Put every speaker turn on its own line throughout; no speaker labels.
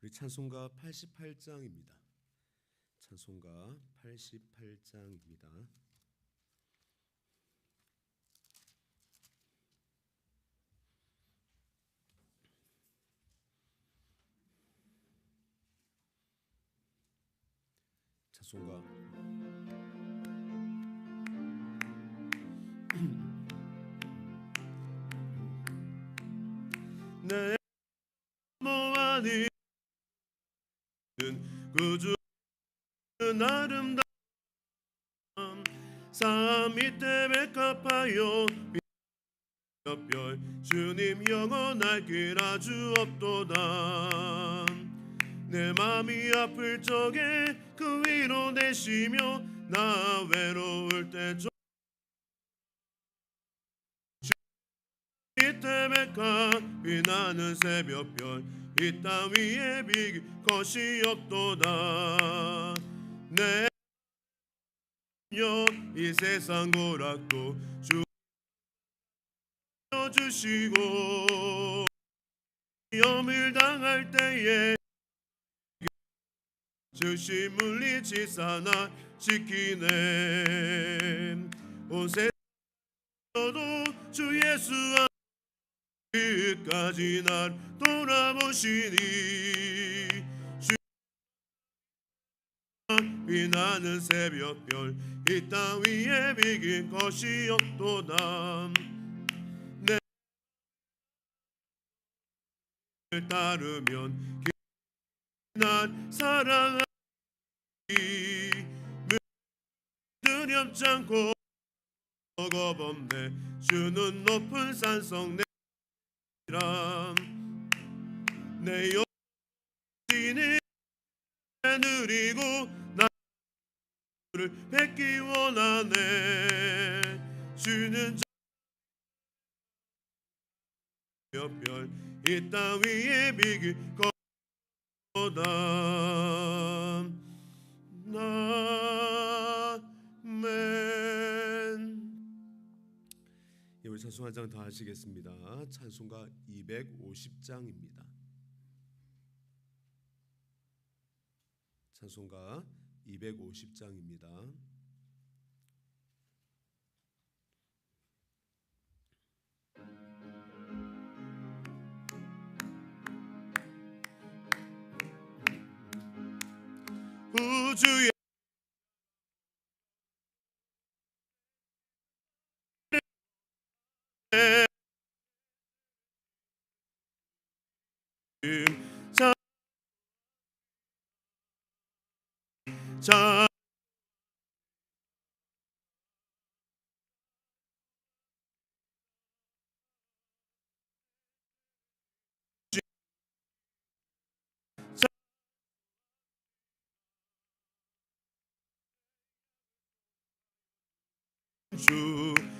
우리 찬송가 88장입니다. 찬송가 88장입니다. 찬송가 내 모아니 구주는 아름다움 삶이 때문에 갚아요 별 주님 영원할 길 아주 없도다 내 맘이 아플 적에 그 위로 되시며 나 외로울 때 주님 때문에 빛나는 새벽별 이 땅 위에 비길 것이 없도다 내 이 세상 고락도 주시고 위험을 당할 때에 주시 물리치사 나 지키네 온 세상도 주 예수 끝까지 날 돌아보시니 빛나는 새벽별 이 땅 위에 비길 것이 없도다 내 따르면 날 사랑하니 두렵지 않고 겁없네 주는 높은 산성 내 영혼이 누리고 나를 뵙기 원하네 주는 별 이 땅 위에 비길 거다 아멘. 우리 찬송 한 장 더 하시겠습니다. 찬송가 250장입니다. 찬송가 250장입니다. 우주의 자 주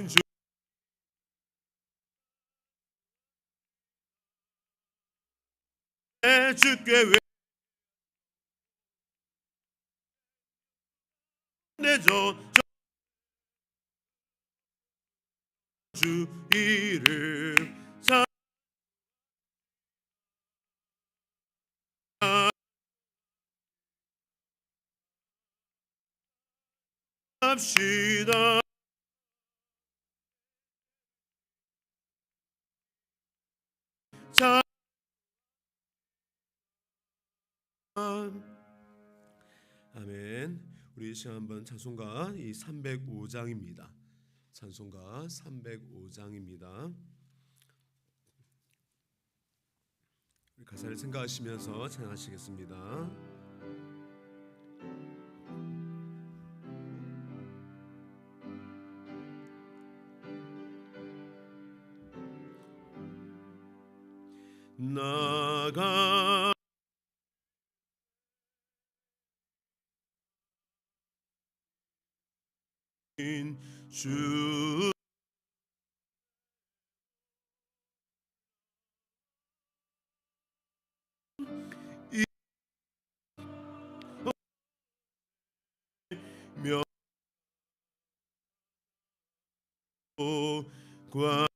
주 주께 내줘 주 이름 합시다 자 아멘. 우리 시간 한번 찬송가 이 305장입니다. 찬송가 305장입니다. 가사를 생각하시면서 찬양하시겠습니다. 나가 주 과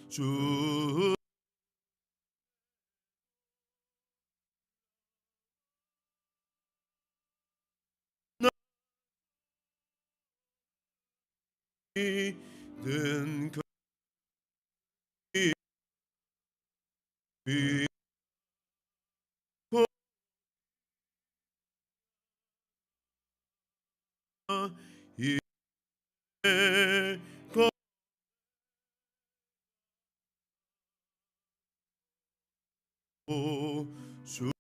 주 든 주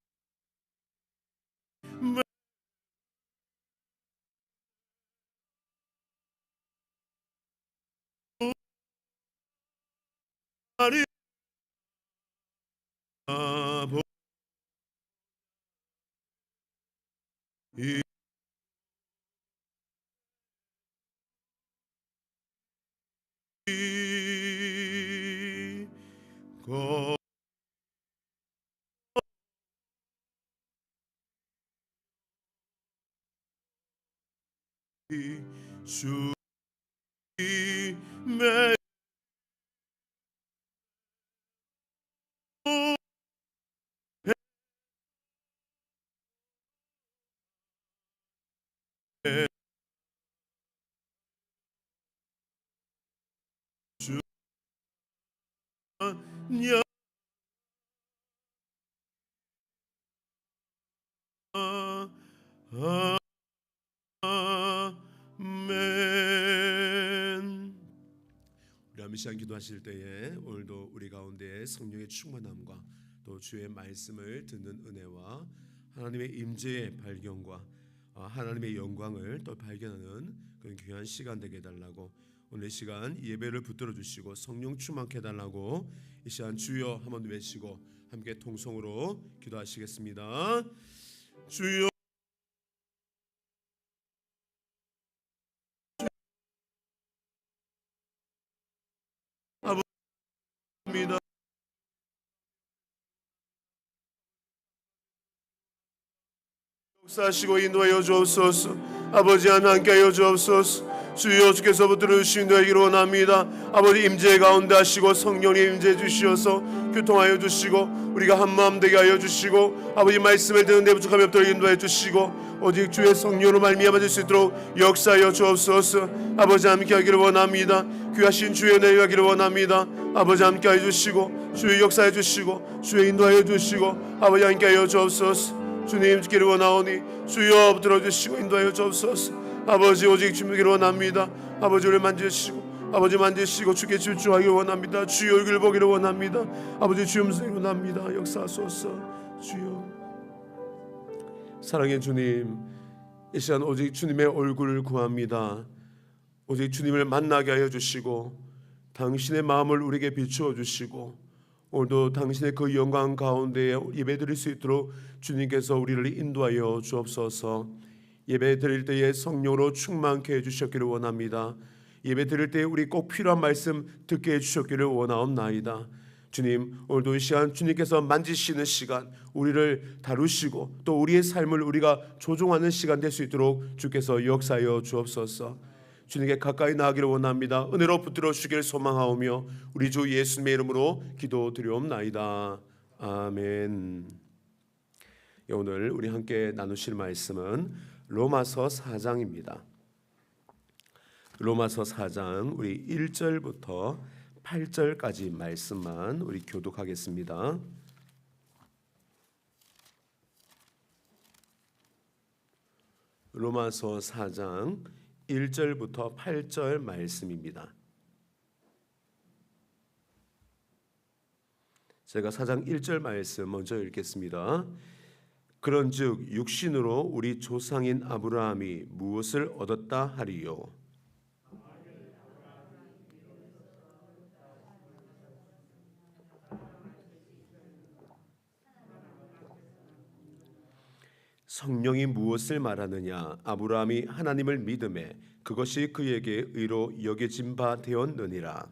말이 아버 이 거 주 매 주 냐 아멘. 우리 한 시간 기도하실 때에 오늘도 우리 가운데 성령의 충만함과 또 주의 말씀을 듣는 은혜와 하나님의 임재의 발견과 하나님의 영광을 또 발견하는 그런 귀한 시간 되게 해달라고, 오늘 시간 예배를 붙들어 주시고 성령 충만케 해달라고 이 시간 주여 한번 외치고 함께 통성으로 기도하시겠습니다. 주여 아버지입니다. 역사하시고 인도하여 주옵소서. 아버지 하나님께 하여 주옵소서. 주여 주께서 붙들어 주신 되기를 원합니다. 아버지 임재 가운데 하시고 성령의 임재 주시어서 교통하여 주시고 우리가 한마음 되게 하여 주시고 아버지 말씀을 듣는 데 부족함이 없도록 인도하여 주시고 오직 주의 성령으로 말미암아 줄 수 있도록 역사하여 주옵소서. 아버지 함께 하기를 원합니다. 귀하신 주의 은혜가 하기를 원합니다. 아버지 함께 하여 주시고 주의 역사해 주시고 주의 인도하여 주시고 아버지 함께 하여 주옵소서. 주님 주기를 원하오니 주여 들어주시고 인도하여 주옵소서. 아버지 오직 주님을 원합니다. 아버지 우리를 만지시고 아버지 만지시고 주께 집중하기를 원합니다. 주의 얼굴을 보기를 원합니다. 아버지 주의 음성을 원합니다. 역사하소서. 주여 사랑의 주님, 이 시간 오직 주님의 얼굴을 구합니다. 오직 주님을 만나게 하여 주시고 당신의 마음을 우리에게 비추어 주시고 오늘도 당신의 그 영광 가운데 예배드릴 수 있도록 주님께서 우리를 인도하여 주옵소서. 예배드릴 때에 성령으로 충만케 해주셨기를 원합니다. 예배드릴 때에 우리 꼭 필요한 말씀 듣게 해주셨기를 원하옵나이다. 주님, 오늘도 이 시간 주님께서 만지시는 시간, 우리를 다루시고 또 우리의 삶을 우리가 조종하는 시간 될 수 있도록 주께서 역사하여 주옵소서. 주님께 가까이 나가기를 원합니다. 은혜로 붙들어 주시기를 소망하오며 우리 주 예수님의 이름으로 기도드리옵나이다. 아멘. 오늘 우리 함께 나누실 말씀은 로마서 4장입니다. 로마서 4장 우리 1절부터 8절까지 말씀만 우리 교독하겠습니다. 로마서 4장 1절부터 8절 말씀입니다. 제가 4장 1절 말씀 먼저 읽겠습니다. 그런즉 육신으로 우리 조상인 아브라함이 무엇을 얻었다 하리요? 성령이 무엇을 말하느냐? 아브라함이 하나님을 믿음에 그것이 그에게 의로 여겨진 바 되었느니라.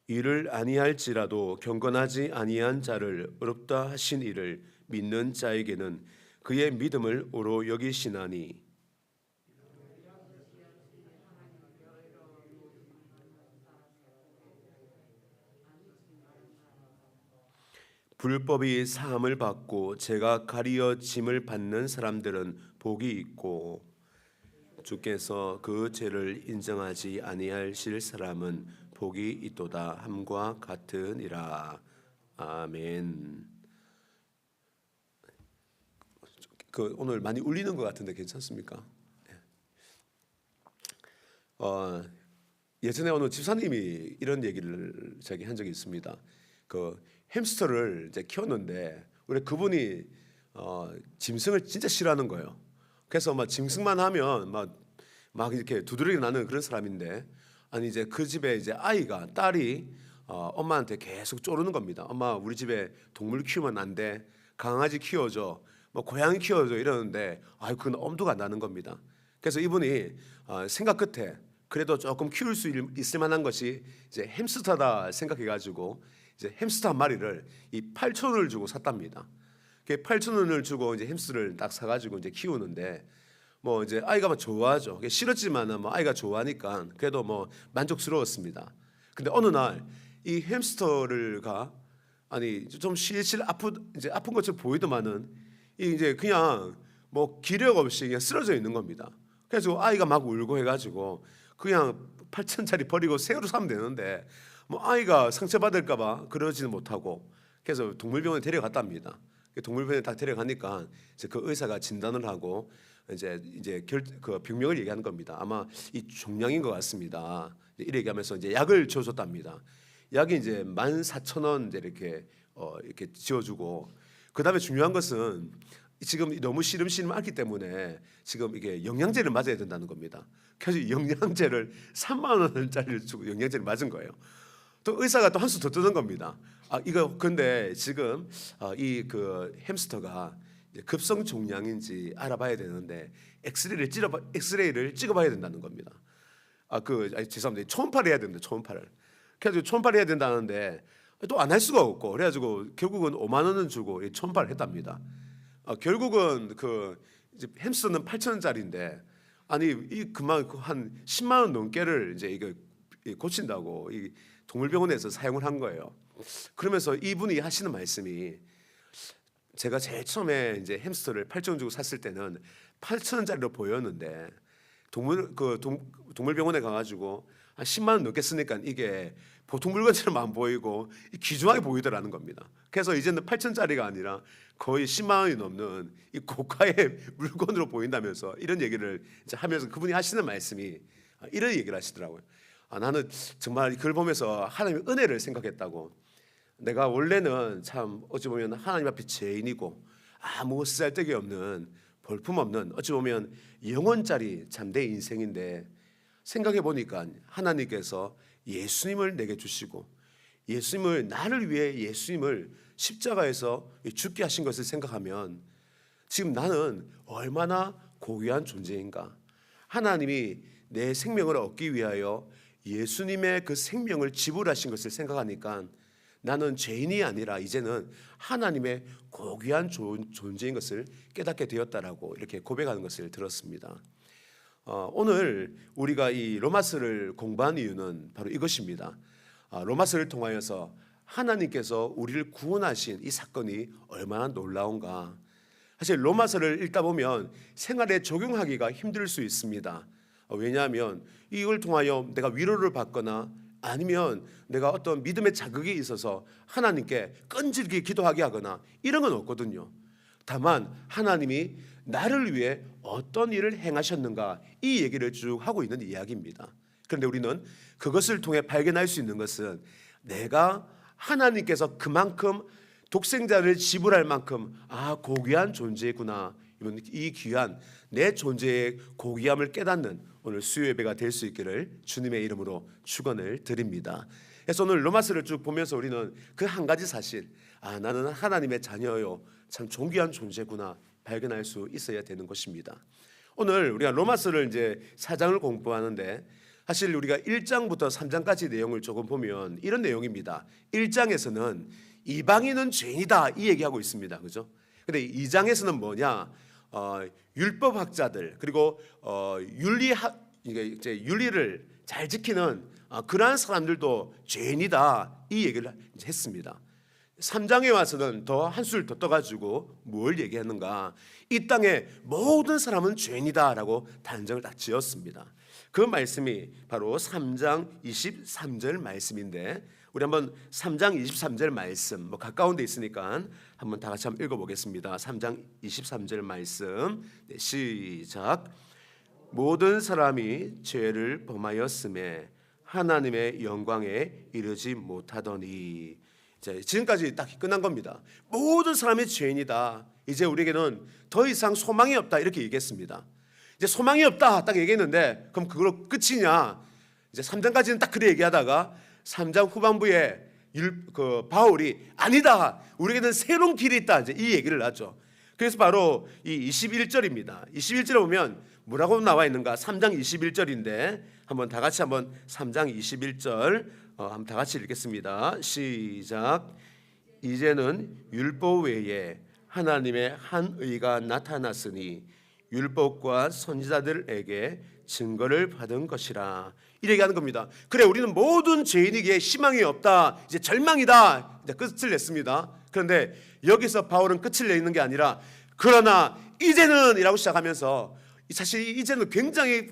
이를 아니할지라도 경건하지 아니한 자를 의롭다 하신 이를 믿는 자에게는 그의 믿음을 옳로 여기시나니 불법이 사함을 받고 죄가 가리어짐을 받는 사람들은 복이 있고 주께서 그 죄를 인정하지 아니하실 사람은 복이 있도다 함과 같으니라. 아멘. 오늘 많이 울리는 것 같은데 괜찮습니까? 예전에 어느 집사님이 이런 얘기를 자기 한 적이 있습니다. 햄스터를 이제 키웠는데 우리 그분이 짐승을 진짜 싫어하는 거예요. 그래서 막 짐승만 하면 막 이렇게 두드러기 나는 그런 사람인데, 아니 이제 그 집에 이제 딸이 엄마한테 계속 쪼르는 겁니다. 엄마, 우리 집에 동물 키우면 안 돼. 강아지 키워줘. 뭐 고양이 키워줘 이러는데 그건 엄두가 안 나는 겁니다. 그래서 이분이 생각 끝에 그래도 조금 키울 수 있을 만한 것이 이제 햄스터다 생각해가지고 이제 햄스터 한 마리를 8,000원을 주고 샀답니다. 8,000원을 주고 이제 햄스터를 딱 사가지고 이제 키우는데 뭐 이제 아이가 막 좋아하죠. 싫었지만은 뭐 아이가 좋아하니까 그래도 뭐 만족스러웠습니다. 근데 어느 날 이 햄스터가 좀 실실 아픈 것처럼 보이더만은 이제 그냥 뭐 기력 없이 그냥 쓰러져 있는 겁니다. 그래서 아이가 막 울고 해가지고 그냥 8,000원짜리 버리고 새로 사면 되는데 뭐 아이가 상처받을까봐 그러지는 못하고 그래서 동물병원에 데려갔답니다. 동물병원에 딱 데려가니까 이제 그 의사가 진단을 하고 이제 그 병명을 얘기하는 겁니다. 아마 이 종양인 것 같습니다. 이렇게 얘기하면서 이제 약을 지어줬답니다. 약이 이제 14,000원 이렇게 지어주고, 그 다음에 중요한 것은 지금 너무 시름시름 앓기 때문에 지금 이게 영양제를 맞아야 된다는 겁니다. 그래서 영양제를 3만 원짜리를 주고 영양제를 맞은 거예요. 또 의사가 또 한 수 더 뜨는 겁니다. 이거 근데 지금 이 그 햄스터가 급성 종양인지 알아봐야 되는데 엑스레이를 찍어봐야 된다는 겁니다. 죄송합니다. 초음파를 해야 됩니다. 초음파를. 그래서 초음파를 해야 된다는데 또 안 할 수가 없고, 그래가지고 결국은 5만 원을 주고 초음파를 했답니다. 결국은 이제 햄스터는 8,000원짜리인데 그만 한 10만 원 넘게를 이제 이거 고친다고 이 동물병원에서 사용을 한 거예요. 그러면서 이분이 하시는 말씀이, 제가 제일 처음에 이제 햄스터를 8,000원 주고 샀을 때는 8,000원짜리로 보였는데 동물병원에 가가지고 한 10만 원 넘게 쓰니까 이게 보통 물건처럼 안 보이고 귀중하게 보이더라는 겁니다. 그래서 이제는 8,000원짜리가 아니라 거의 10만 원이 넘는 이 고가의 물건으로 보인다면서 이런 얘기를 이제 하면서 그분이 하시는 말씀이 이런 얘기를 하시더라고요. 나는 정말 그걸 보면서 하나님의 은혜를 생각했다고. 내가 원래는 참 어찌 보면 하나님 앞에 죄인이고 아무 쓰잘데기 없는 볼품없는 어찌 보면 영원짜리 잠대 인생인데, 생각해 보니까 하나님께서 예수님을 내게 주시고 예수님을 나를 위해 예수님을 십자가에서 죽게 하신 것을 생각하면 지금 나는 얼마나 고귀한 존재인가. 하나님이 내 생명을 얻기 위하여 예수님의 그 생명을 지불하신 것을 생각하니까 나는 죄인이 아니라 이제는 하나님의 고귀한 존재인 것을 깨닫게 되었다라고 이렇게 고백하는 것을 들었습니다. 오늘 우리가 이 로마서를 공부한 이유는 바로 이것입니다. 로마서를 통하여서 하나님께서 우리를 구원하신 이 사건이 얼마나 놀라운가. 사실 로마서를 읽다 보면 생활에 적용하기가 힘들 수 있습니다. 왜냐하면 이걸 통하여 내가 위로를 받거나 아니면 내가 어떤 믿음의 자극이 있어서 하나님께 끈질기게 기도하게 하거나 이런 건 없거든요. 다만 하나님이 나를 위해 어떤 일을 행하셨는가, 이 얘기를 쭉 하고 있는 이야기입니다. 그런데 우리는 그것을 통해 발견할 수 있는 것은 내가 하나님께서 그만큼 독생자를 지불할 만큼 고귀한 존재구나, 이 귀한 내 존재의 고귀함을 깨닫는 오늘 수요 예배가 될 수 있기를 주님의 이름으로 축원을 드립니다. 그래서 오늘 로마서를 쭉 보면서 우리는 그 한 가지 사실, 나는 하나님의 자녀요, 참 존귀한 존재구나 발견할 수 있어야 되는 것입니다. 오늘 우리가 로마서를 이제 4장을 공부하는데 사실 우리가 1장부터 3장까지 내용을 조금 보면 이런 내용입니다. 1장에서는 이방인은 죄인이다 이 얘기하고 있습니다. 그죠? 근데 2장에서는 뭐냐? 율법학자들 그리고 윤리를 잘 지키는 그러한 사람들도 죄인이다 이 얘기를 했습니다. 3장에 와서는 더 한술 더 떠가지고 뭘 얘기하는가? 이 땅의 모든 사람은 죄인이다라고 단정을 딱 지었습니다. 그 말씀이 바로 3장 23절 말씀인데 우리 한번 3장 23절 말씀 가까운 데 있으니까 한번 다 같이 한번 읽어보겠습니다. 3장 23절 말씀 시작. 모든 사람이 죄를 범하였음에 하나님의 영광에 이르지 못하더니. 자, 지금까지 딱 끝난 겁니다. 모든 사람이 죄인이다. 이제 우리에게는 더 이상 소망이 없다 이렇게 얘기했습니다. 이제 소망이 없다 딱 얘기했는데 그럼 그걸로 끝이냐? 이제 3장까지는 딱 그래 얘기하다가 3장 후반부에 바울이 아니다, 우리에게는 새로운 길이 있다 이제 이 얘기를 하죠. 그래서 바로 이 21절입니다. 21절에 보면 뭐라고 나와 있는가? 3장 21절인데 한번 다 같이 한번 3장 21절 한번 다 같이 읽겠습니다. 시작. 이제는 율법 외에 하나님의 한 의가 나타났으니 율법과 선지자들에게 증거를 받은 것이라. 이렇게 하는 겁니다. 그래, 우리는 모든 죄인에게 희망이 없다, 이제 절망이다, 이제 끝을 냈습니다. 그런데 여기서 바울은 끝을 내는 게 아니라 그러나 이제는 이라고 시작하면서 사실 이제는 굉장히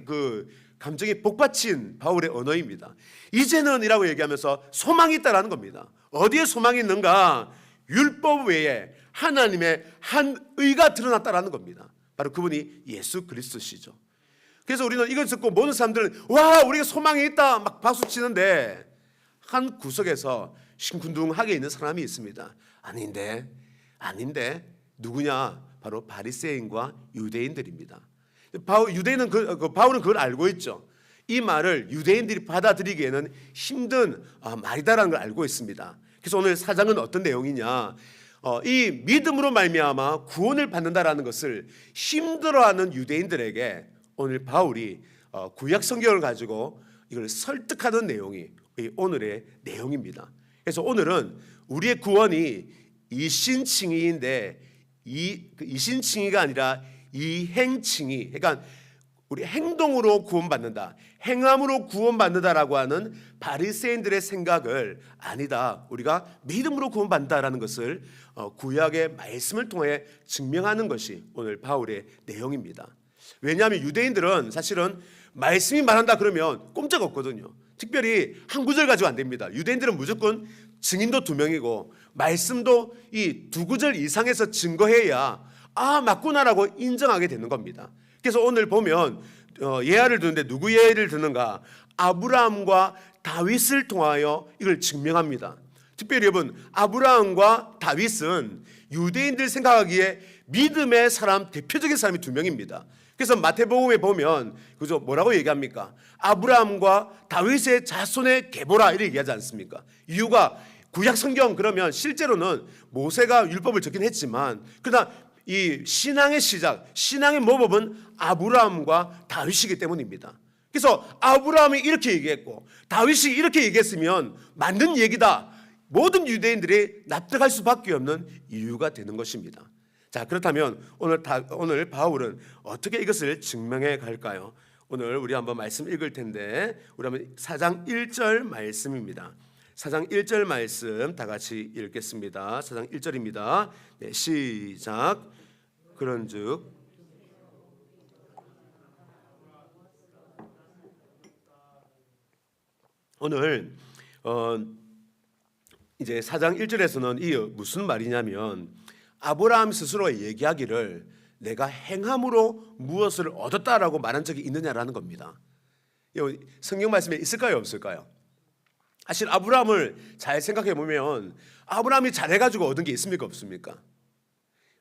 감정이 복받친 바울의 언어입니다. 이제는 이라고 얘기하면서 소망이 있다라는 겁니다. 어디에 소망이 있는가? 율법 외에 하나님의 한 의가 드러났다라는 겁니다. 바로 그분이 예수 그리스도시죠. 그래서 우리는 이걸 듣고 모든 사람들은 와, 우리가 소망이 있다 막 박수 치는데 한 구석에서 심쿵둥하게 있는 사람이 있습니다. 아닌데 누구냐? 바로 바리새인과 유대인들입니다. 유대인은 바울은 그걸 알고 있죠. 이 말을 유대인들이 받아들이기에는 힘든 말이다라는 걸 알고 있습니다. 그래서 오늘 4장은 어떤 내용이냐? 이 믿음으로 말미암아 구원을 받는다라는 것을 힘들어하는 유대인들에게 오늘 바울이 구약 성경을 가지고 이걸 설득하는 내용이 오늘의 내용입니다. 그래서 오늘은 우리의 구원이 이신칭의인데 이신칭의가 아니라 이행칭의, 그러니까 우리 행동으로 구원받는다, 행함으로 구원받는다라고 하는 바리새인들의 생각을 아니다, 우리가 믿음으로 구원받는다라는 것을 구약의 말씀을 통해 증명하는 것이 오늘 바울의 내용입니다. 왜냐하면 유대인들은 사실은 말씀이 말한다 그러면 꼼짝없거든요. 특별히 한 구절 가지고 안 됩니다. 유대인들은 무조건 증인도 2명이고 말씀도 이 2구절 이상에서 증거해야 맞구나라고 인정하게 되는 겁니다. 그래서 오늘 보면 예화를 드는데 누구 예를 드는가? 아브라함과 다윗을 통하여 이걸 증명합니다. 특별히 여러분, 아브라함과 다윗은 유대인들 생각하기에 믿음의 사람, 대표적인 사람이 2명입니다. 그래서 마태복음에 보면 그죠, 뭐라고 얘기합니까? 아브라함과 다윗의 자손의 계보라 이렇게 얘기하지 않습니까? 이유가 구약 성경 그러면 실제로는 모세가 율법을 적긴 했지만 그러나 이 신앙의 시작, 신앙의 모범은 아브라함과 다윗이기 때문입니다. 그래서 아브라함이 이렇게 얘기했고 다윗이 이렇게 얘기했으면 맞는 얘기다, 모든 유대인들이 납득할 수밖에 없는 이유가 되는 것입니다. 자, 그렇다면 오늘 바울은 어떻게 이것을 증명해 갈까요? 오늘 우리 한번 말씀 읽을 텐데 우리 한번 4장 1절 말씀입니다. 4장 1절 말씀 다 같이 읽겠습니다. 4장 1절입니다. 네, 시작. 그런즉 오늘 이제 4장 1절에서는 이 무슨 말이냐면 아브라함 스스로 얘기하기를 내가 행함으로 무엇을 얻었다라고 말한 적이 있느냐라는 겁니다. 성경 말씀에 있을까요, 없을까요? 사실 아브라함을 잘 생각해 보면 아브라함이 잘해가지고 얻은 게 있습니까, 없습니까?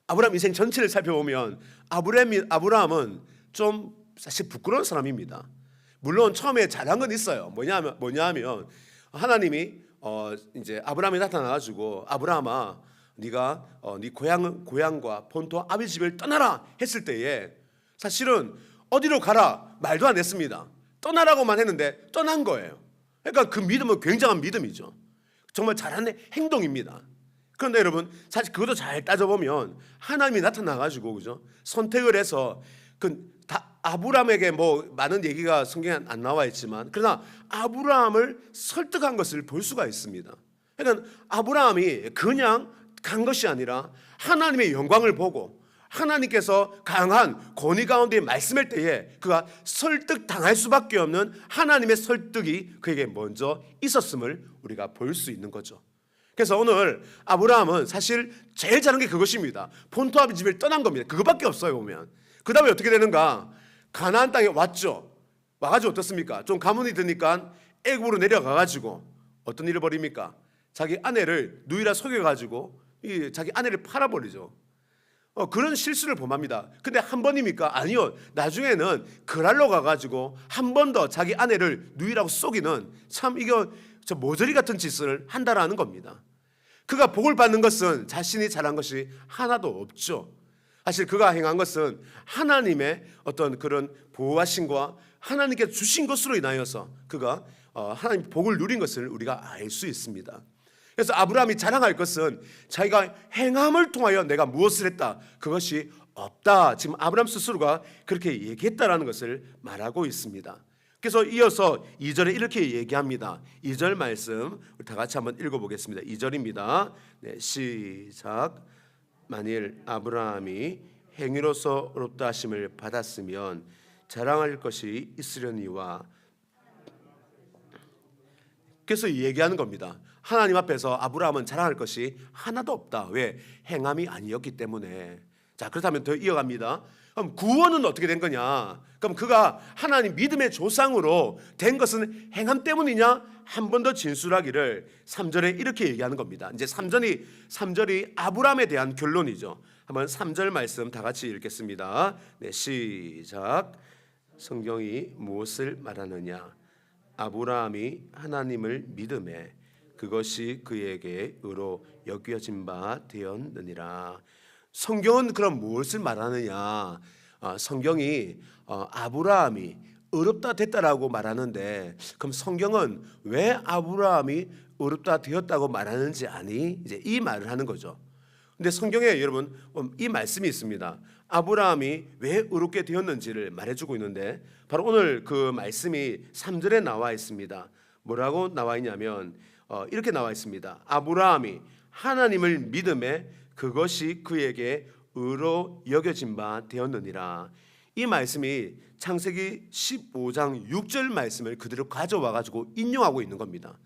아브라함 인생 전체를 살펴보면 아브라함은 좀 사실 부끄러운 사람입니다. 물론 처음에 잘한 건 있어요. 뭐냐면 하나님이 이제 아브라함이 나타나가지고 아브라함아, 네가 네 고향과 본토 아비 집을 떠나라 했을 때에 사실은 어디로 가라 말도 안 했습니다. 떠나라고만 했는데 떠난 거예요. 그러니까 그 믿음은 굉장한 믿음이죠. 정말 잘하는 행동입니다. 그런데 여러분 사실 그것도 잘 따져보면 하나님이 나타나가지고 그죠 선택을 해서 아브라함에게 뭐 많은 얘기가 성경에 안 나와 있지만 그러나 아브라함을 설득한 것을 볼 수가 있습니다. 그러니까 아브라함이 그냥 간 것이 아니라 하나님의 영광을 보고 하나님께서 강한 권위 가운데 말씀할 때에 그가 설득당할 수밖에 없는 하나님의 설득이 그에게 먼저 있었음을 우리가 볼 수 있는 거죠. 그래서 오늘 아브라함은 사실 제일 잘한 게 그것입니다. 본토 아비 집을 떠난 겁니다. 그것밖에 없어요 보면. 그 다음에 어떻게 되는가? 가나안 땅에 왔죠. 와가지고 어떻습니까? 좀 가문이 드니까 애굽으로 내려가가지고 어떤 일을 벌입니까? 자기 아내를 누이라 속여가지고 자기 아내를 팔아버리죠. 그런 실수를 범합니다. 근데 한 번입니까? 아니요. 나중에는 그랄로 가가지고 한 번 더 자기 아내를 누이라고 속이는 참 이거 저 모조리 같은 짓을 한다라는 겁니다. 그가 복을 받는 것은 자신이 잘한 것이 하나도 없죠. 사실 그가 행한 것은 하나님의 어떤 그런 보호하심과 하나님께 주신 것으로 인하여서 그가 하나님 복을 누린 것을 우리가 알 수 있습니다. 그래서 아브라함이 자랑할 것은 자기가 행함을 통하여 내가 무엇을 했다 그것이 없다. 지금 아브라함 스스로가 그렇게 얘기했다라는 것을 말하고 있습니다. 그래서 이어서 2절에 이렇게 얘기합니다. 2절 말씀 다 같이 한번 읽어보겠습니다. 2절입니다. 네, 시작. 만일 아브라함이 행위로서 의롭다 하심을 받았으면 자랑할 것이 있으려니와. 그래서 얘기하는 겁니다. 하나님 앞에서 아브라함은 자랑할 것이 하나도 없다. 왜? 행함이 아니었기 때문에. 자, 그렇다면 더 이어갑니다. 그럼 구원은 어떻게 된 거냐? 그럼 그가 하나님 믿음의 조상으로 된 것은 행함 때문이냐? 한 번 더 진술하기를 3절에 이렇게 얘기하는 겁니다. 이제 3절이 아브라함에 대한 결론이죠. 한번 3절 말씀 다 같이 읽겠습니다. 네, 시작. 성경이 무엇을 말하느냐? 아브라함이 하나님을 믿음에 그것이 그에게 의로 여겨진 바 되었느니라. 성경은 그럼 무엇을 말하느냐? 성경이 아브라함이 의롭다 됐다라고 말하는데 그럼 성경은 왜 아브라함이 의롭다 되었다고 말하는지 아니? 이제 이 말을 하는 거죠. 근데 성경에 여러분 이 말씀이 있습니다. 아브라함이 왜 의롭게 되었는지를 말해주고 있는데 바로 오늘 그 말씀이 3절에 나와 있습니다. 뭐라고 나와 있냐면 이렇게 나와 있습니다. 아브라함이 하나님을 믿음에 그것이 그에게 의로 여겨진 바 되었느니라. 이 말씀이 창세기 15장 6절 말씀을 그대로 가져와 가지고 인용하고 있는 겁니다.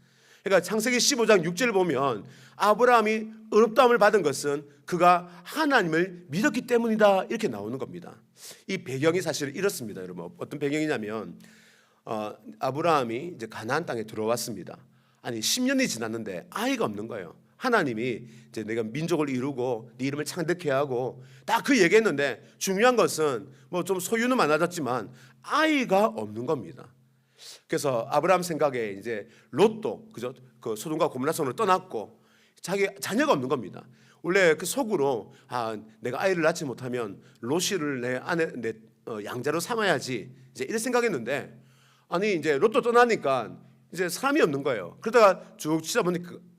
그러니까 창세기 15장 6절을 보면 아브라함이 의롭다함을 받은 것은 그가 하나님을 믿었기 때문이다 이렇게 나오는 겁니다. 이 배경이 사실 이렇습니다. 여러분 어떤 배경이냐면 아브라함이 이제 가나안 땅에 들어왔습니다. 아니 10년이 지났는데 아이가 없는 거예요. 하나님이 이제 내가 민족을 이루고 네 이름을 창대케 하고 딱 그 얘기했는데 중요한 것은 뭐 좀 소유는 많아졌지만 아이가 없는 겁니다. 그래서 아브라함 생각에 이제 롯도 그죠 그 소돔과 고모라성으로 떠났고 자기 자녀가 없는 겁니다. 원래 그 속으로 내가 아이를 낳지 못하면 롯이를 내 양자로 삼아야지 이제 이런 생각했는데 아니 이제 롯도 떠나니까 이제 사람이 없는 거예요. 그러다가 쭉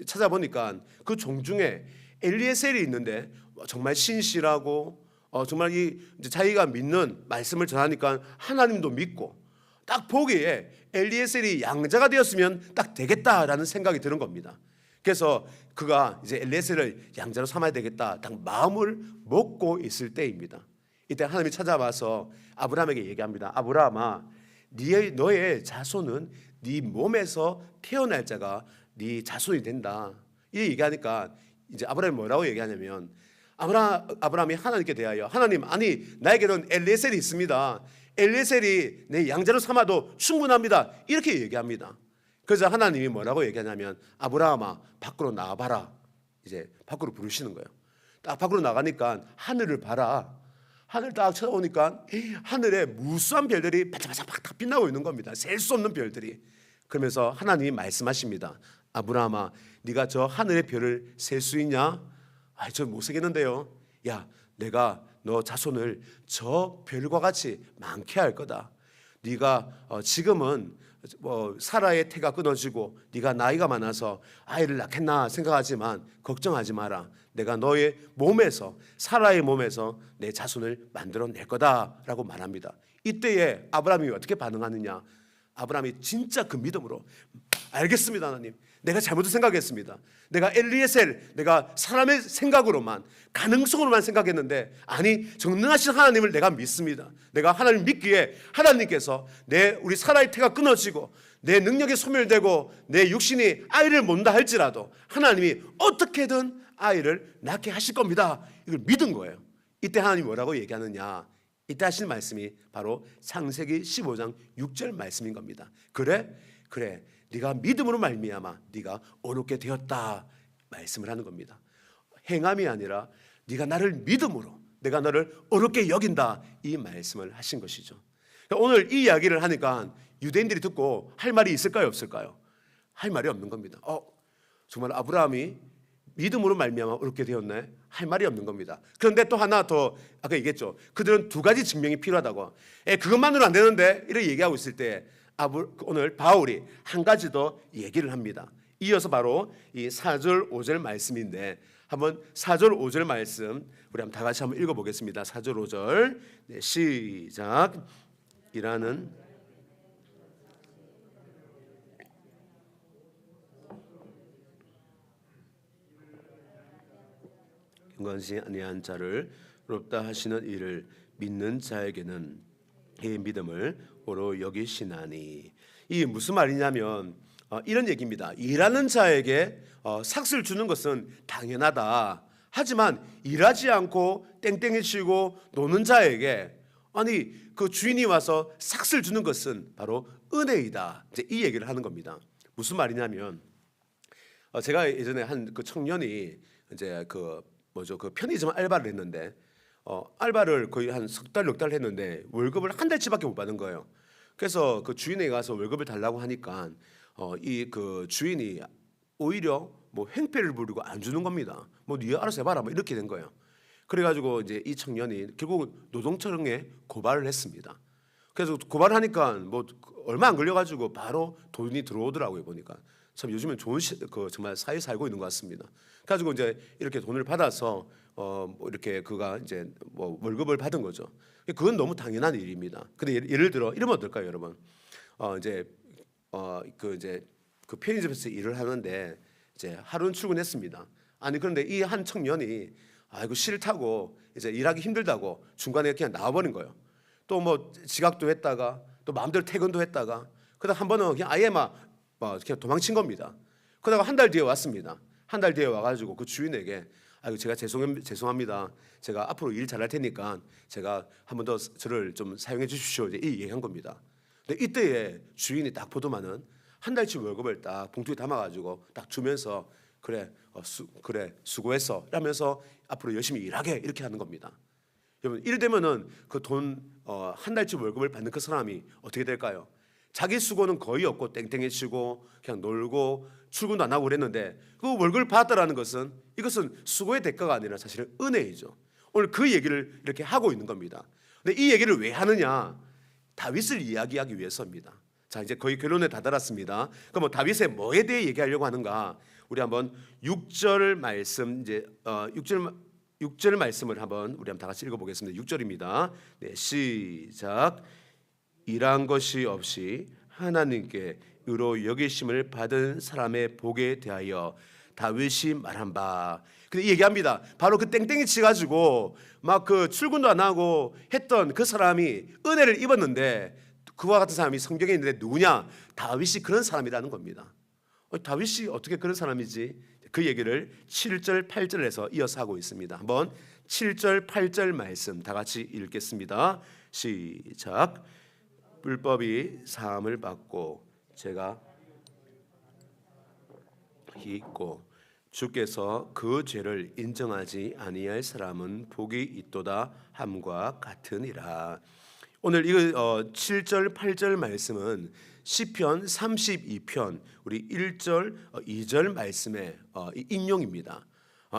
찾아보니까 그 종중에 엘리에셀이 있는데 정말 신실하고 정말 이제 자기가 믿는 말씀을 전하니까 하나님도 믿고 딱 보기에 엘리에셀이 양자가 되었으면 딱 되겠다라는 생각이 드는 겁니다. 그래서 그가 이제 엘리에셀을 양자로 삼아야 되겠다 딱 마음을 먹고 있을 때입니다. 이때 하나님이 찾아와서 아브라함에게 얘기합니다. 아브라함아, 너의 자손은 네 몸에서 태어날 자가 네 자손이 된다. 이 얘기하니까 이제 아브라함이 뭐라고 얘기하냐면, 아브라함이 하나님께 대하여, 하나님, 아니 나에게는 엘리에셀이 있습니다. 엘리에셀이 내 양자로 삼아도 충분합니다. 이렇게 얘기합니다. 그래서 하나님이 뭐라고 얘기하냐면, 아브라함아 밖으로 나와봐라. 이제 밖으로 부르시는 거예요. 딱 밖으로 나가니까 하늘을 봐라. 하늘 딱 쳐다보니까 하늘에 무수한 별들이 반짝반짝 다 빛나고 있는 겁니다. 셀 수 없는 별들이. 그러면서 하나님이 말씀하십니다. 아브라함아, 네가 저 하늘의 별을 셀 수 있냐? 저 못 세겠는데요. 야, 내가 너 자손을 저 별과 같이 많게 할 거다. 네가 지금은 사라의 태가 끊어지고 네가 나이가 많아서 아이를 낳겠나 생각하지만 걱정하지 마라. 내가 너의 몸에서, 사라의 몸에서 내 자손을 만들어낼 거다라고 말합니다. 이때에 아브라함이 어떻게 반응하느냐? 아브라함이 진짜 그 믿음으로, 알겠습니다 하나님, 내가 잘못 생각했습니다. 내가 엘리에셀, 내가 사람의 생각으로만, 가능성으로만 생각했는데, 아니 전능하신 하나님을 내가 믿습니다. 내가 하나님을 믿기에 하나님께서 우리 사라의 태가 끊어지고 내 능력이 소멸되고 내 육신이 아이를 못 낳아 할지라도 하나님이 어떻게든 아이를 낳게 하실 겁니다. 이걸 믿은 거예요. 이때 하나님이 뭐라고 얘기하느냐? 이때 하신 말씀이 바로 창세기 15장 6절 말씀인 겁니다. 그래 네가 믿음으로 말미암아 네가 어렵게 되었다 말씀을 하는 겁니다. 행함이 아니라 네가 나를 믿음으로, 내가 너를 어렵게 여긴다, 이 말씀을 하신 것이죠. 오늘 이 이야기를 하니까 유대인들이 듣고 할 말이 있을까요, 없을까요? 할 말이 없는 겁니다. 정말 아브라함이 믿음으로 말미암아 어렵게 되었네, 할 말이 없는 겁니다. 그런데 또 하나 더, 아까 얘기했죠. 그들은 두 가지 증명이 필요하다고. 그것만으로 안 되는데 이렇게 얘기하고 있을 때 오늘 바울이 한 가지 더 얘기를 합니다. 이어서 바로 이 4절 5절 말씀인데, 한번 4절 5절 말씀 우리 한번 다 같이 한번 읽어보겠습니다. 4절 5절 네, 시작. 이라는 경건치 아니한 자를 의롭다 하시는 이를 믿는 자에게는 이 믿음을 옳로 여기시나니. 이게 무슨 말이냐면 이런 얘기입니다. 일하는 자에게 삭슬 주는 것은 당연하다. 하지만 일하지 않고 땡땡이 치고 노는 자에게, 아니 그 주인이 와서 삭슬 주는 것은 바로 은혜이다. 이제 이 얘기를 하는 겁니다. 무슨 말이냐면, 제가 예전에 한 그 청년이 이제 그 편의점 알바를 했는데, 알바를 거의 한 석 달, 넉 달 했는데 월급을 한 달치밖에 못 받은 거예요. 그래서 그 주인에게 가서 월급을 달라고 하니까 이 그 주인이 오히려 뭐 행패를 부리고 안 주는 겁니다. 뭐 네가 알아서 해봐라, 뭐 이렇게 된 거예요. 그래가지고 이제 이 청년이 결국 노동청에 고발을 했습니다. 그래서 고발을 하니까 뭐 얼마 안 걸려가지고 바로 돈이 들어오더라고요. 보니까 참 요즘엔 좋은 정말 사회 살고 있는 것 같습니다. 그래가지고 이제 이렇게 돈을 받아서 뭐 이렇게 그가 이제 뭐 월급을 받은 거죠. 그건 너무 당연한 일입니다. 근데 예를 들어 이러면 어떨까요, 여러분? 이제 그 편의점에서 일을 하는데 이제 하루는 출근했습니다. 아니 그런데 이 한 청년이 이거 싫다고, 이제 일하기 힘들다고 중간에 그냥 나와버린 거예요. 또 뭐 지각도 했다가 또 마음대로 퇴근도 했다가, 그러다 한 번은 그냥 아예 그냥 도망친 겁니다. 그러다가 한 달 뒤에 왔습니다. 한 달 뒤에 와가지고 그 주인에게 제가 죄송합니다. 제가 앞으로 일 잘할 테니까 제가 한 번 더 저를 좀 사용해 주십시오. 이제 이 얘기한 겁니다. 근데 이때에 주인이 딱 보더만은 한 달치 월급을 딱 봉투에 담아가지고 딱 주면서 그래 수고했어 라면서 앞으로 열심히 일하게, 이렇게 하는 겁니다. 여러분, 이래 되면은 그 돈 한 달치 월급을 받는 그 사람이 어떻게 될까요? 자기 수고는 거의 없고 땡땡이 치고 그냥 놀고 출근도 안 하고 그랬는데 그 월급을 받았다라는 것은, 이것은 수고의 대가가 아니라 사실은 은혜이죠. 오늘 그 얘기를 이렇게 하고 있는 겁니다. 근데 이 얘기를 왜 하느냐? 다윗을 이야기하기 위해서입니다. 자, 이제 거의 결론에 다다랐습니다. 그럼 뭐 다윗의 뭐에 대해 얘기하려고 하는가? 우리 한번 6절 말씀, 이제 6절 말씀을 한번 우리 한번 다 같이 읽어보겠습니다. 6절입니다. 네, 시작. 일한 것이 없이 하나님께 의로 여기심을 받은 사람의 복에 대하여 다윗이 말한 바. 근데 얘기합니다. 바로 그 땡땡이 치가지고 막 그 출근도 안 하고 했던 그 사람이 은혜를 입었는데, 그와 같은 사람이 성경에 있는데 누구냐? 다윗이 그런 사람이라는 겁니다. 다윗이 어떻게 그런 사람이지? 그 얘기를 7절 8절에서 이어서 하고 있습니다. 한번 7절 8절 말씀 다 같이 읽겠습니다. 시작. 불법이 사함을 받고 제가 있고 주께서 그 죄를 인정하지 아니할 사람은 복이 있도다 함과 같으니라. 오늘 이거 7절 8절 말씀은 시편 32편 우리 1절 2절 말씀의 인용입니다.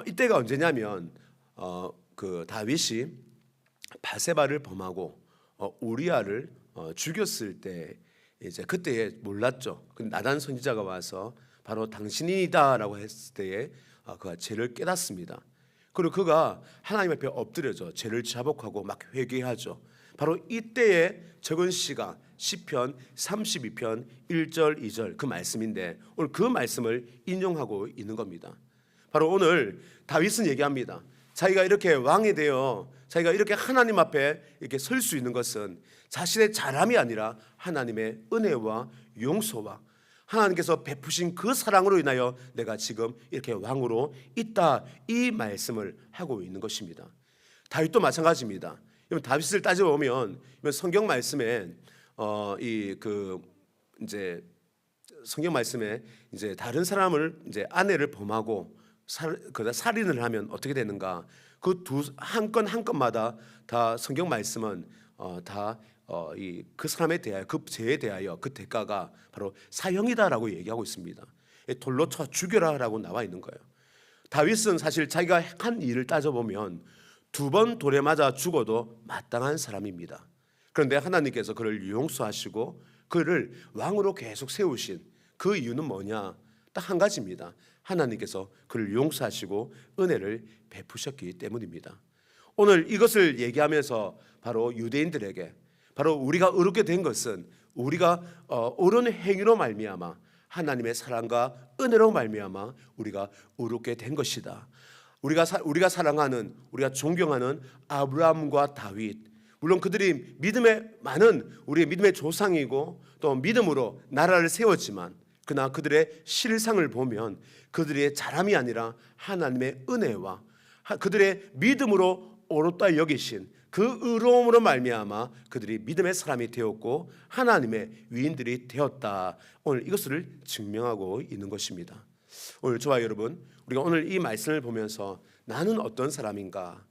이때가 언제냐면 그 다윗이 바세바를 범하고 우리아를 죽였을 때, 이제 그때에 몰랐죠. 나단 선지자가 와서 바로 당신이다라고 했을 때에 그가 죄를 깨닫습니다. 그리고 그가 하나님 앞에 엎드려져 죄를 자복하고 막 회개하죠. 바로 이때에 적은 시가 시편 32편 1절 2절 그 말씀인데, 오늘 그 말씀을 인용하고 있는 겁니다. 바로 오늘 다윗은 얘기합니다. 자기가 이렇게 왕이 되어 자기가 이렇게 하나님 앞에 이렇게 설 수 있는 것은 자신의 잘함이 아니라 하나님의 은혜와 용서와 하나님께서 베푸신 그 사랑으로 인하여 내가 지금 이렇게 왕으로 있다, 이 말씀을 하고 있는 것입니다. 다윗도 마찬가지입니다. 다윗을 따져보면 성경 말씀에 이제 성경 말씀에 이제 다른 사람을 이제 아내를 범하고 그다 살인을 하면 어떻게 되는가? 그 한 건 한 건마다 다 성경 말씀은 그 사람에 대하여 그 죄에 대하여 그 대가가 바로 사형이다라고 얘기하고 있습니다. 돌로 쳐 죽여라라고 나와 있는 거예요. 다윗은 사실 자기가 한 일을 따져보면 2번 돌에 맞아 죽어도 마땅한 사람입니다. 그런데 하나님께서 그를 용서하시고 그를 왕으로 계속 세우신 그 이유는 뭐냐? 딱 한 가지입니다. 하나님께서 그를 용서하시고 은혜를 베푸셨기 때문입니다. 오늘 이것을 얘기하면서 바로 유대인들에게, 바로 우리가 의롭게 된 것은 우리가 옳은 행위로 말미암아 하나님의 사랑과 은혜로 말미암아 우리가 의롭게 된 것이다. 우리가 사랑하는, 우리가 존경하는 아브라함과 다윗, 물론 그들이 믿음의 많은 우리의 믿음의 조상이고 또 믿음으로 나라를 세웠지만, 그러나 그들의 실상을 보면 그들의 잘함이 아니라 하나님의 은혜와 그들의 믿음으로 옳다 여기신 그 의로움으로 말미암아 그들이 믿음의 사람이 되었고 하나님의 위인들이 되었다. 오늘 이것을 증명하고 있는 것입니다. 오늘 저와 여러분, 우리가 오늘 이 말씀을 보면서 나는 어떤 사람인가?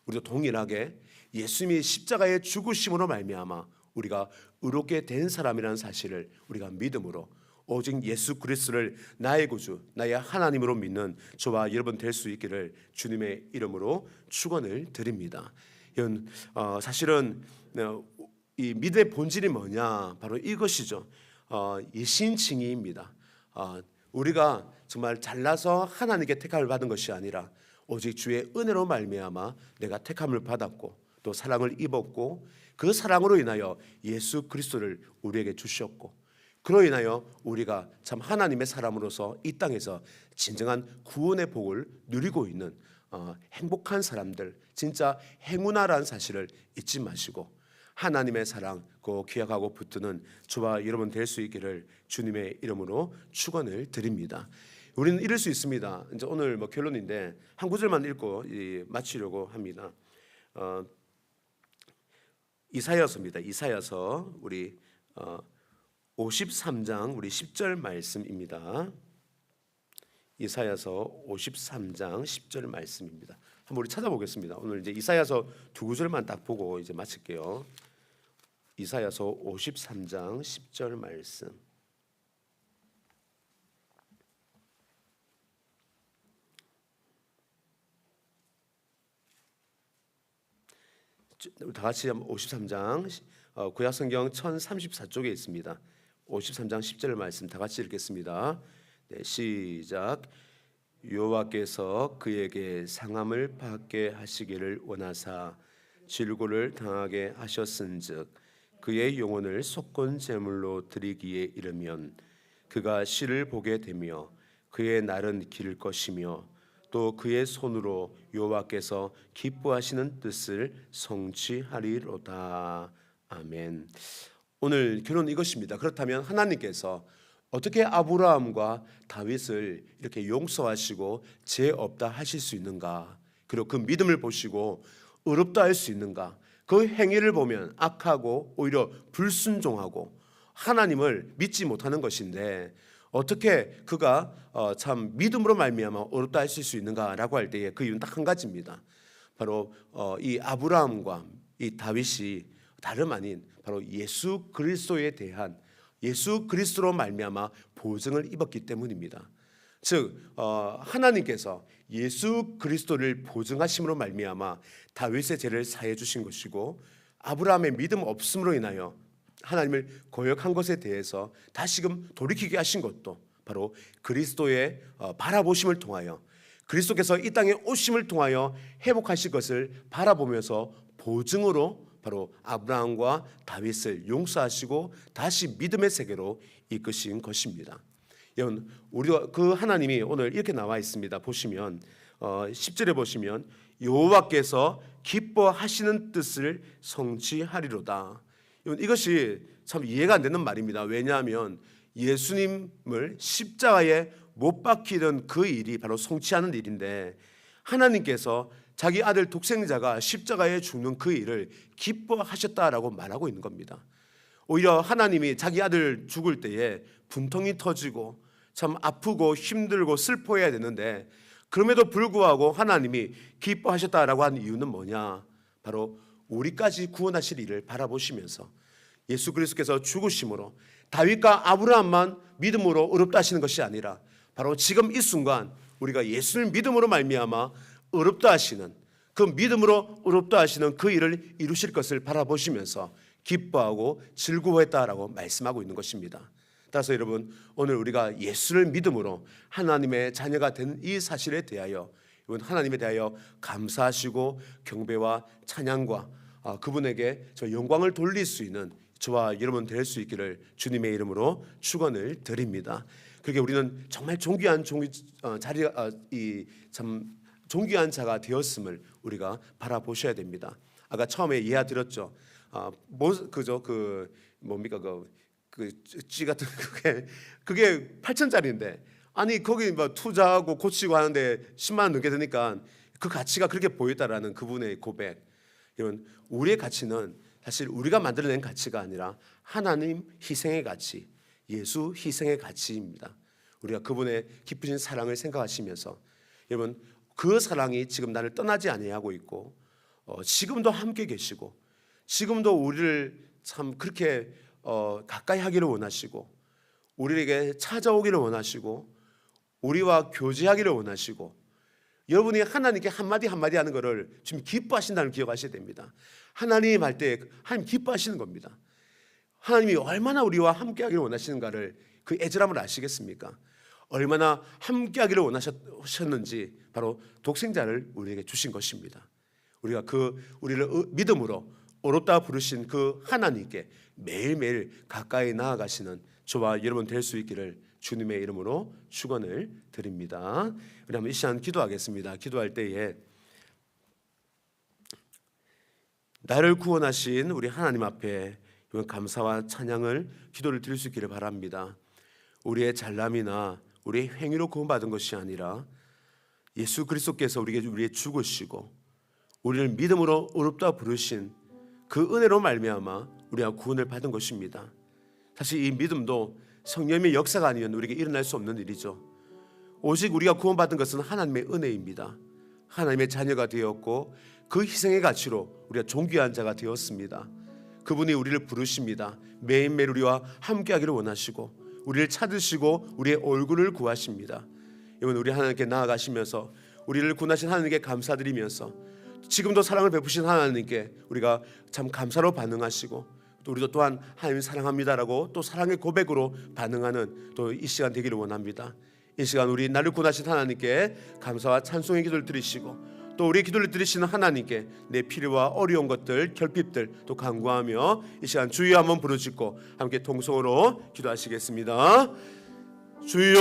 우리도 동일하게 예수님이 십자가의 죽으심으로 말미암아 우리가 의롭게 된 사람이라는 사실을 우리가 믿음으로 오직 예수 그리스도를 나의 구주, 나의 하나님으로 믿는 저와 여러분 될 수 있기를 주님의 이름으로 축원을 드립니다. 이건 사실은 이 믿음의 본질이 뭐냐? 바로 이것이죠. 예신칭의입니다. 우리가 정말 잘나서 하나님께 택함을 받은 것이 아니라 오직 주의 은혜로 말미암아 내가 택함을 받았고 또 사랑을 입었고 그 사랑으로 인하여 예수 그리스도를 우리에게 주셨고, 그로 인하여 우리가 참 하나님의 사람으로서 이 땅에서 진정한 구원의 복을 누리고 있는 행복한 사람들, 진짜 행운아라는 사실을 잊지 마시고 하나님의 사랑 그 기억하고 붙드는 저와 여러분 될 수 있기를 주님의 이름으로 축원을 드립니다. 우리는 이럴 수 있습니다. 이제 오늘 결론인데 한 구절만 읽고 마치려고 합니다. 이사야서입니다. 이사야서 우리 53장 우리 10절 말씀입니다. 이사야서 53장 10절 말씀입니다. 한번 우리 찾아보겠습니다. 오늘 이제 이사야서 2구절만 딱 보고 이제 마칠게요. 이사야서 53장 10절 말씀. 다 같이 53장 구약성경 1034쪽에 있습니다. 53장 10절 말씀 다 같이 읽겠습니다. 네, 시작. 여호와께서 그에게 상함을 받게 하시기를 원하사 질고를 당하게 하셨은즉 그의 영혼을 속건 제물로 드리기에 이르면 그가 씨를 보게 되며 그의 날은 길 것이며 또 그의 손으로 여호와께서 기뻐하시는 뜻을 성취하리로다. 아멘. 오늘 결론은 이것입니다. 그렇다면 하나님께서 어떻게 아브라함과 다윗을 이렇게 용서하시고 죄 없다 하실 수 있는가? 그리고 그 믿음을 보시고 의롭다 할 수 있는가? 그 행위를 보면 악하고 오히려 불순종하고 하나님을 믿지 못하는 것인데 어떻게 그가 참 믿음으로 말미암아 의롭다 하실 수 있는가라고 할 때에 그 이유는 딱 한 가지입니다. 바로 이 아브라함과 이 다윗이 다름 아닌 바로 예수 그리스도에 대한 예수 그리스도로 말미암아 보증을 입었기 때문입니다. 즉 하나님께서 예수 그리스도를 보증하심으로 말미암아 다윗의 죄를 사해 주신 것이고 아브라함의 믿음 없음으로 인하여 하나님을 거역한 것에 대해서 다시금 돌이키게 하신 것도 바로 그리스도의 바라보심을 통하여 그리스도께서 이 땅에 오심을 통하여 회복하실 것을 바라보면서 보증으로 바로 아브라함과 다윗을 용서하시고 다시 믿음의 세계로 이끄신 것입니다. 여러분, 우리가 그 하나님이 오늘 이렇게 나와 있습니다. 보시면 10절에 보시면 여호와께서 기뻐하시는 뜻을 성취하리로다. 이것이 참 이해가 안 되는 말입니다. 왜냐하면 예수님을 십자가에 못 박히던 그 일이 바로 성취하는 일인데 하나님께서 자기 아들 독생자가 십자가에 죽는 그 일을 기뻐하셨다라고 말하고 있는 겁니다. 오히려 하나님이 자기 아들 죽을 때에 분통이 터지고 참 아프고 힘들고 슬퍼해야 되는데 그럼에도 불구하고 하나님이 기뻐하셨다라고 하는 이유는 뭐냐? 바로 우리까지 구원하실 일을 바라보시면서 예수 그리스도께서 죽으심으로 다윗과 아브라함만 믿음으로 의롭다 하시는 것이 아니라 바로 지금 이 순간 우리가 예수를 믿음으로 말미암아 의롭다 하시는 그 믿음으로 의롭다 하시는 그 일을 이루실 것을 바라보시면서 기뻐하고 즐거워했다라고 말씀하고 있는 것입니다. 따라서 여러분 오늘 우리가 예수를 믿음으로 하나님의 자녀가 된 이 사실에 대하여 하나님에 대하여 감사하시고 경배와 찬양과 그분에게 저 영광을 돌릴 수 있는 저와 여러분 될 수 있기를 주님의 이름으로 축원을 드립니다. 그렇게 우리는 정말 존귀한 존귀한 자가 되었음을 우리가 바라보셔야 됩니다. 아까 처음에 예화 드렸죠. 뭡니까 그 쥐 같은 그게 8천짜리인데 아니 거기 뭐 투자하고 고치고 하는데 10만 원 넘게 드니까 그 가치가 그렇게 보였다라는 그분의 고백. 여러분 우리의 가치는 사실 우리가 만들어낸 가치가 아니라 하나님 희생의 가치, 예수 희생의 가치입니다. 우리가 그분의 깊으신 사랑을 생각하시면서 여러분 그 사랑이 지금 나를 떠나지 아니하고 있고 지금도 함께 계시고 지금도 우리를 참 그렇게 가까이 하기를 원하시고 우리에게 찾아오기를 원하시고 우리와 교제하기를 원하시고 여러분이 하나님께 한마디 한마디 하는 것을 지금 기뻐하신다는 기억하셔야 됩니다. 하나님 할 때 하나님 기뻐하시는 겁니다. 하나님이 얼마나 우리와 함께하기를 원하시는가를 그 애절함을 아시겠습니까? 얼마나 함께하기를 원하셨는지 바로 독생자를 우리에게 주신 것입니다. 우리가 우리를 믿음으로 의롭다 부르신 그 하나님께 매일매일 가까이 나아가시는 저와 여러분 될 수 있기를 주님의 이름으로 축원을 드립니다. 우리 한번 이 시간 기도하겠습니다. 기도할 때에 나를 구원하신 우리 하나님 앞에 감사와 찬양을 기도를 드릴 수 있기를 바랍니다. 우리의 잘남이나 우리의 행위로 구원받은 것이 아니라 예수 그리스도께서 우리의 죽으시고 우리를 믿음으로 의롭다 부르신 그 은혜로 말미암아 우리가 구원을 받은 것입니다. 사실 이 믿음도 성령의 역사가 아니면 우리에게 일어날 수 없는 일이죠. 오직 우리가 구원받은 것은 하나님의 은혜입니다. 하나님의 자녀가 되었고 그 희생의 가치로 우리가 존귀한 자가 되었습니다. 그분이 우리를 부르십니다. 매일매일 우리와 함께하기를 원하시고 우리를 찾으시고 우리의 얼굴을 구하십니다. 이번 우리 하나님께 나아가시면서 우리를 구원하신 하나님께 감사드리면서 지금도 사랑을 베푸신 하나님께 우리가 참 감사로 반응하시고 또 우리도 또한 하나님 사랑합니다라고 또 사랑의 고백으로 반응하는 또 이 시간 되기를 원합니다. 이 시간 우리 나를 구원하신 하나님께 감사와 찬송의 기도를 드리시고 또 우리의 기도를 들으시는 하나님께 내 필요와 어려운 것들, 결핍들 또 간구하며 이 시간 주여 한번 부르짖고 함께 통성으로 기도하시겠습니다. 주여,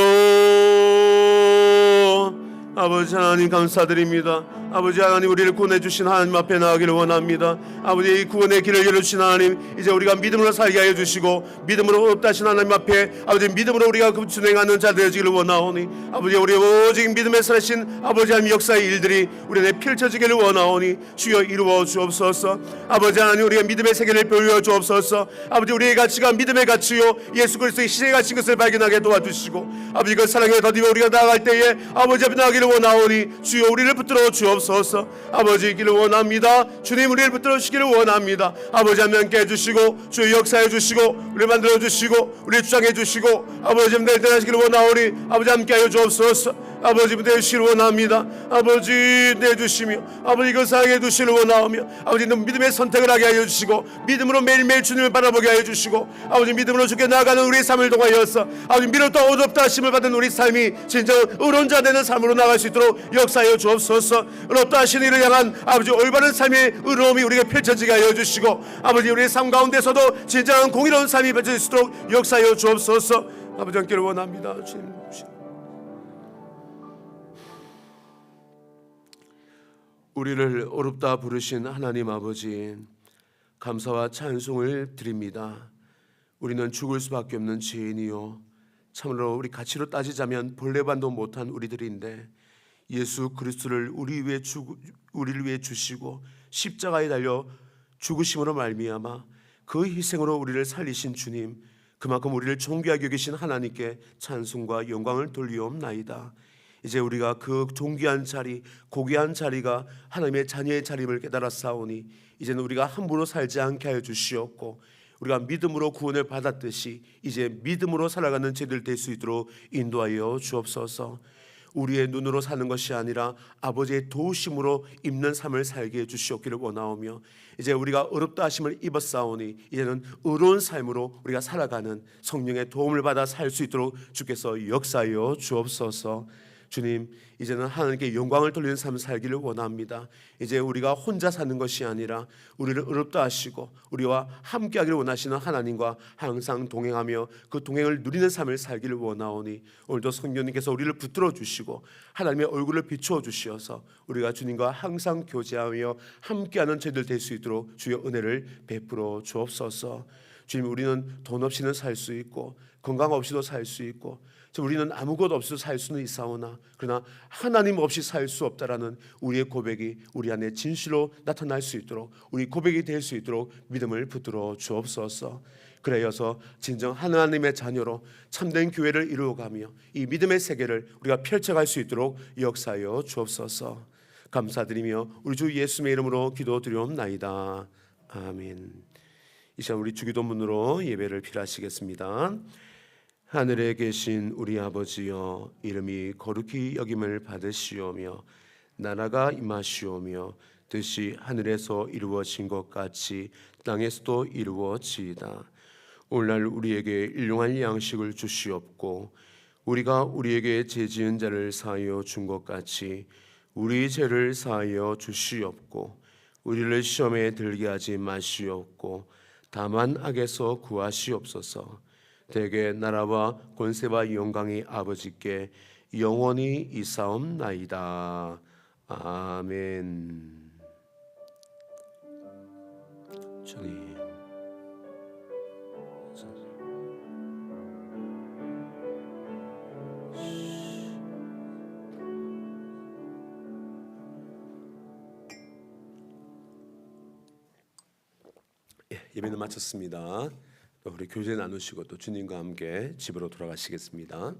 아버지 하나님 감사드립니다. 아버지 하나님, 우리를 구원해 주신 하나님 앞에 나가기를 원합니다. 아버지, 이 구원의 길을 열어주신 하나님, 이제 우리가 믿음으로 살게 하여 주시고 믿음으로 없다신 하나님 앞에 아버지 믿음으로 우리가 준행하는 자 되어지기를 원하오니, 아버지 우리 오직 믿음에 살아신 아버지 하나님 역사의 일들이 우리 안에 펼쳐지기를 원하오니 주여 이루어 주옵소서. 아버지 하나님, 우리가 믿음의 세계를 보여 주옵소서. 아버지, 우리의 가치가 믿음의 가치요 예수 그리스도의 희생의 가치인 것을 발견하게 도와주시고, 아버지 그 사랑에 더디며 우리가 나아갈 때에 아버지 앞에 나가기를 원하오니 주여 우리를 붙들어 주옵소서. 아버지 있기를 원합니다. 주님 우리를 붙들어 주시기를 원합니다. 아버지 함께 해주시고 주여 역사해 주시고 우리를 만들어 주시고 우리를 주장해 주시고 아버지 내전하시기를 원하오니 아버지 함께하여 주옵소서. 아버지 내주시기를 원합니다. 아버지 내주시며 아버지 이걸 사랑해 주시기를 원하오며 아버지는 믿음의 선택을 하게 하여 주시고 믿음으로 매일매일 주님을 바라보게 하여 주시고 아버지 믿음으로 주께 나아가는 우리의 삶을 통하여서 아버지 미롭다 어둡다 하심을 받은 우리 삶이 진정 의로운 자 되는 삶으로 나갈 수 있도록 역사하여 주옵소서. 의롭다 하신 이를 향한 아버지 올바른 삶의 의로움이 우리가 펼쳐지게 하여 주시고 아버지 우리의 삶 가운데서도 진정한 공의로운 삶이 펼쳐질 수 있도록 역사하여 주옵소서. 아버지 함께를 원합니다. 주님 우리를 어렵다 부르신 하나님 아버지, 감사와 찬송을 드립니다. 우리는 죽을 수밖에 없는 죄인이요 참으로 우리 가치로 따지자면 본래반도 못한 우리들인데 예수 그리스도를 우리를 위해 주시고 십자가에 달려 죽으심으로 말미암아 그 희생으로 우리를 살리신 주님, 그만큼 우리를 존귀하게 여기신 하나님께 찬송과 영광을 돌리옵나이다. 이제 우리가 그 존귀한 자리, 고귀한 자리가 하나님의 자녀의 자리임을 깨달았사오니 이제는 우리가 함부로 살지 않게 하여 주시옵고 우리가 믿음으로 구원을 받았듯이 이제 믿음으로 살아가는 저희들 될 수 있도록 인도하여 주옵소서. 우리의 눈으로 사는 것이 아니라 아버지의 도우심으로 입는 삶을 살게 해주시옵기를 원하오며 이제 우리가 어렵다 하심을 입었사오니 이제는 의로운 삶으로 우리가 살아가는 성령의 도움을 받아 살 수 있도록 주께서 역사하여 주옵소서. 주님, 이제는 하나님께 영광을 돌리는 삶을 살기를 원합니다. 이제 우리가 혼자 사는 것이 아니라 우리를 의롭다 하시고 우리와 함께하기를 원하시는 하나님과 항상 동행하며 그 동행을 누리는 삶을 살기를 원하오니 오늘도 성령님께서 우리를 붙들어 주시고 하나님의 얼굴을 비추어 주시어서 우리가 주님과 항상 교제하며 함께하는 저희들 될 수 있도록 주의 은혜를 베풀어 주옵소서. 주님, 우리는 돈 없이는 살 수 있고 건강 없이도 살 수 있고 우리는 아무것도 없이도 살 수는 있사오나 그러나 하나님 없이 살 수 없다라는 우리의 고백이 우리 안에 진실로 나타날 수 있도록 우리 고백이 될 수 있도록 믿음을 붙들어 주옵소서. 그래여서 진정 하나님의 자녀로 참된 교회를 이루어가며 이 믿음의 세계를 우리가 펼쳐갈 수 있도록 역사하여 주옵소서. 감사드리며 우리 주 예수님의 이름으로 기도드리옵나이다. 아멘. 이 시간 우리 주기도문으로 예배를 필하시겠습니다. 하늘에 계신 우리 아버지여, 이름이 거룩히 여김을 받으시오며 나라가 임하시오며 뜻이 하늘에서 이루어진 것 같이 땅에서도 이루어지이다. 오늘날 우리에게 일용할 양식을 주시옵고 우리가 우리에게 죄 지은 자를 사하여 준 것 같이 우리 죄를 사하여 주시옵고 우리를 시험에 들게 하지 마시옵고 다만 악에서 구하시옵소서. 대개 나라와 권세와 영광이 아버지께 영원히 있사옵나이다. 아멘. 주님, 예배는 마쳤습니다. 우리 교제 나누시고 또 주님과 함께 집으로 돌아가시겠습니다.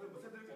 그 무슨